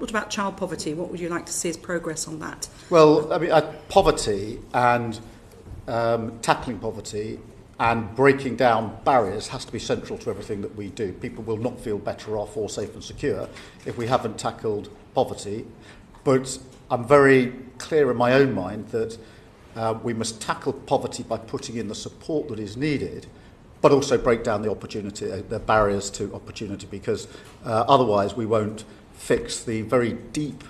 What about child poverty? What would you like to see as progress on that? Well, I mean, poverty and tackling poverty and breaking down barriers has to be central to everything that we do. People will not feel better off or safe and secure if we haven't tackled poverty. But I'm very clear in my own mind that we must tackle poverty by putting in the support that is needed, but also break down the barriers to opportunity, because otherwise we won't fix the very deep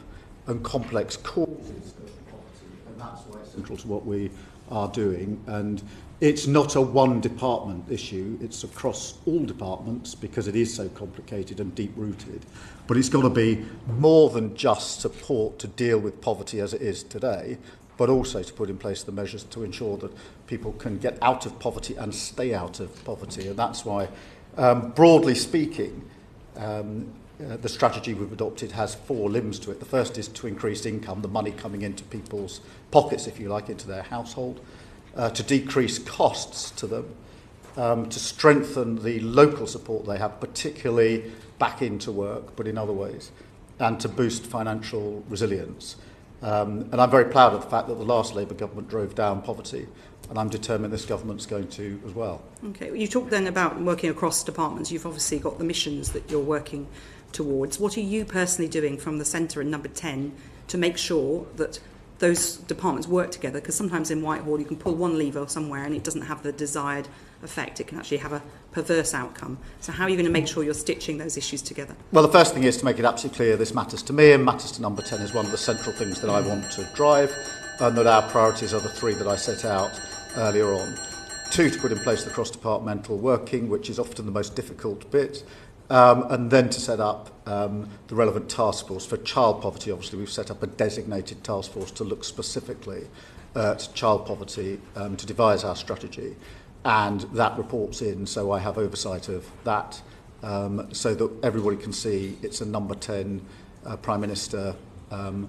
and complex causes of poverty, and that's why it's central to what we are doing. And it's not a one department issue, it's across all departments because it is so complicated and deep-rooted. But it's got to be more than just support to deal with poverty as it is today, but also to put in place the measures to ensure that people can get out of poverty and stay out of poverty. And that's why, broadly speaking, the strategy we've adopted has 4 limbs to it. The first is to increase income, the money coming into people's pockets, if you like, into their household, to decrease costs to them, to strengthen the local support they have, particularly back into work, but in other ways, and to boost financial resilience. And I'm very proud of the fact that the last Labour government drove down poverty, and I'm determined this government's going to as well. Okay, well, you talked then about working across departments. You've obviously got the missions that you're working towards. What are you personally doing from the centre in number 10 to make sure that those departments work together? Because sometimes in Whitehall you can pull one lever somewhere and it doesn't have the desired effect. It can actually have a perverse outcome. So how are you going to make sure you're stitching those issues together? Well, the first thing is to make it absolutely clear this matters to me, and matters to number 10 is one of the central things that I want to drive, and that our priorities are the 3 that I set out earlier on. 2, to put in place the cross-departmental working, which is often the most difficult bit, and then to set up the relevant task force. For child poverty, obviously, we've set up a designated task force to look specifically at child poverty, to devise our strategy. And that reports in, so I have oversight of that, so that everybody can see it's a number 10 Prime Minister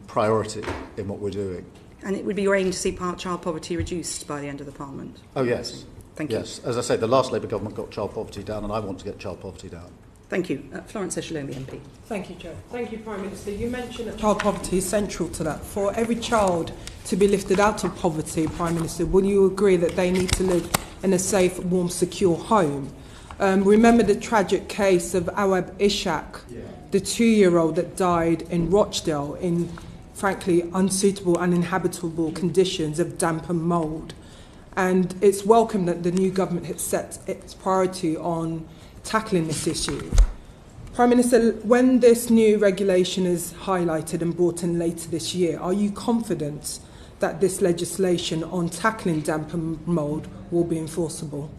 priority in what we're doing. And it would be your aim to see child poverty reduced by the end of the Parliament? Oh, yes. Thank you. Yes. As I say, the last Labour government got child poverty down, and I want to get child poverty down. Thank you. Florence Eshalomi, MP. Thank you, Joe. Thank you, Prime Minister. You mentioned that child poverty is central to that. For every child to be lifted out of poverty, Prime Minister, will you agree that they need to live in a safe, warm, secure home? Remember the tragic case of Awab Ishaq, the 2-year-old that died in Rochdale in, frankly, unsuitable, uninhabitable conditions of damp and mould. And it's welcome that the new government has set its priority on tackling this issue. Prime Minister, when this new regulation is highlighted and brought in later this year, are you confident that this legislation on tackling damp and mould will be enforceable?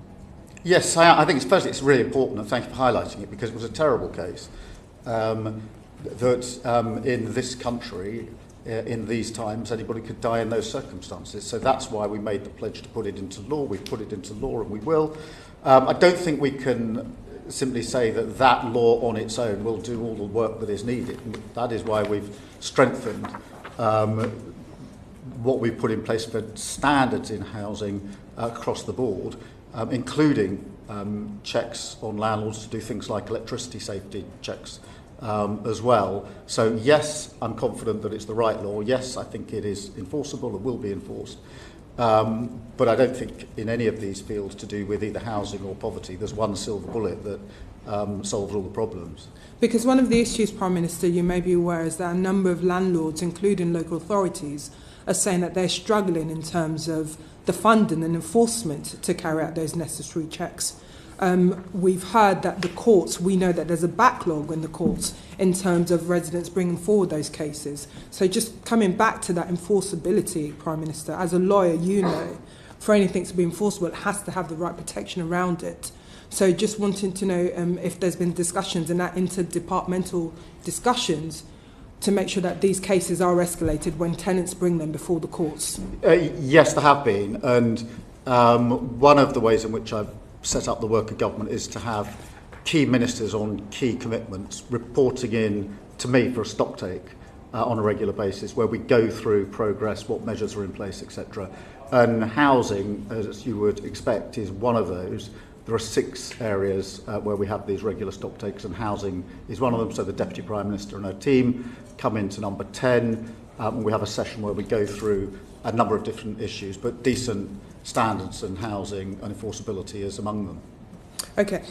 Yes, I think it's really important, and thank you for highlighting it, because it was a terrible case that in this country, in these times, anybody could die in those circumstances. So that's why we made the pledge to put it into law. We've put it into law, and we will. I don't think we can simply say that that law on its own will do all the work that is needed. That is why we've strengthened what we've put in place for standards in housing across the board, including checks on landlords to do things like electricity safety checks as well. So yes, I'm confident that it's the right law. Yes, I think it is enforceable and will be enforced. But I don't think in any of these fields to do with either housing or poverty there's one silver bullet that solves all the problems. Because one of the issues, Prime Minister, you may be aware, is that a number of landlords, including local authorities, are saying that they're struggling in terms of the funding and enforcement to carry out those necessary checks. We've heard that the courts, we know that there's a backlog in the courts in terms of residents bringing forward those cases. So just coming back to that enforceability, Prime Minister, as a lawyer, you know, for anything to be enforceable, it has to have the right protection around it. So just wanting to know if there's been discussions and that interdepartmental discussions to make sure that these cases are escalated when tenants bring them before the courts. Yes, there have been. And one of the ways in which I've set up the work of government is to have key ministers on key commitments reporting in to me for a stocktake on a regular basis, where we go through progress, what measures are in place, etc. And housing, as you would expect, is one of those. There are 6 areas where we have these regular stock takes, and housing is one of them. So the Deputy Prime Minister and her team come into number 10, and we have a session where we go through a number of different issues, but decent standards and housing and enforceability is among them. Okay.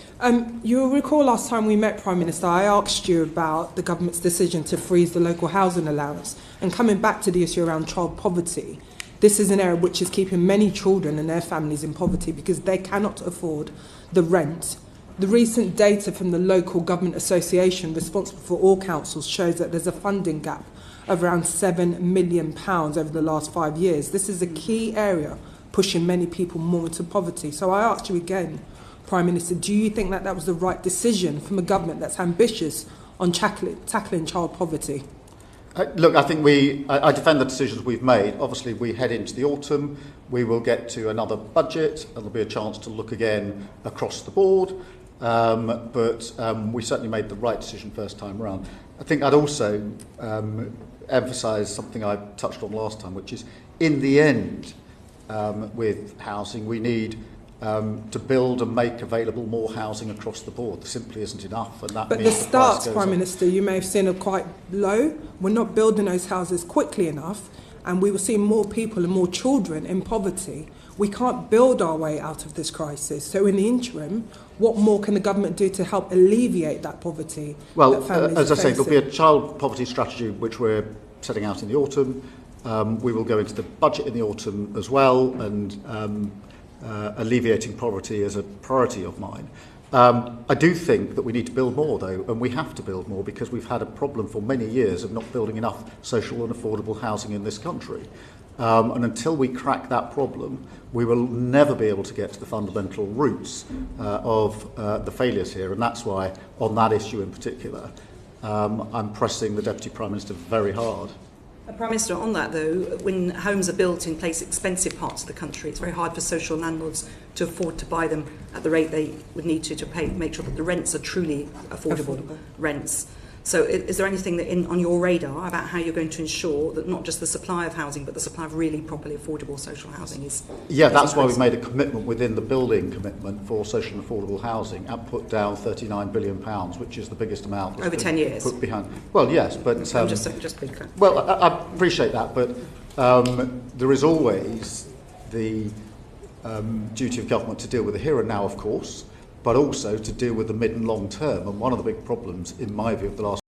You'll recall last time we met, Prime Minister, I asked you about the government's decision to freeze the local housing allowance. And coming back to the issue around child poverty, this is an area which is keeping many children and their families in poverty because they cannot afford the rent. The recent data from the local government association responsible for all councils shows that there's a funding gap of around £7 million over the last 5 years. This is a key area pushing many people more into poverty. So I asked you again, Prime Minister, do you think that that was the right decision from a government that's ambitious on tackling child poverty? Look, I think I defend the decisions we've made. Obviously, we head into the autumn. We will get to another budget. There'll be a chance to look again across the board. But we certainly made the right decision first time round. I think I'd also emphasise something I touched on last time, which is in the end, with housing, we need to build and make available more housing across the board. There simply isn't enough, and that but means the starts, price goes Prime up. Minister, you may have seen are quite low. We're not building those houses quickly enough, and we will see more people and more children in poverty. We can't build our way out of this crisis. So in the interim, what more can the government do to help alleviate that poverty? Well, that families as I are say, there'll be facing? a child poverty strategy which we're setting out in the autumn. We will go into the budget in the autumn as well, and alleviating poverty is a priority of mine. I do think that we need to build more, though, and we have to build more because we've had a problem for many years of not building enough social and affordable housing in this country. And until we crack that problem, we will never be able to get to the fundamental roots of the failures here. And that's why, on that issue in particular, I'm pressing the Deputy Prime Minister very hard. Prime Minister, on that though, when homes are built in expensive parts of the country, it's very hard for social landlords to afford to buy them at the rate they would need to pay, make sure that the rents are truly affordable rents. So is there anything that on your radar about how you're going to ensure that not just the supply of housing, but the supply of really properly affordable social housing is... Yeah, that's why we've made a commitment within the building commitment for social and affordable housing and put down £39 billion, which is the biggest amount. Over 10 years? Put behind. Well, yes, but... I'm just being clear. Well, I appreciate that, but there is always the duty of government to deal with the here and now, of course, but also to deal with the mid and long term. And one of the big problems, in my view, of the last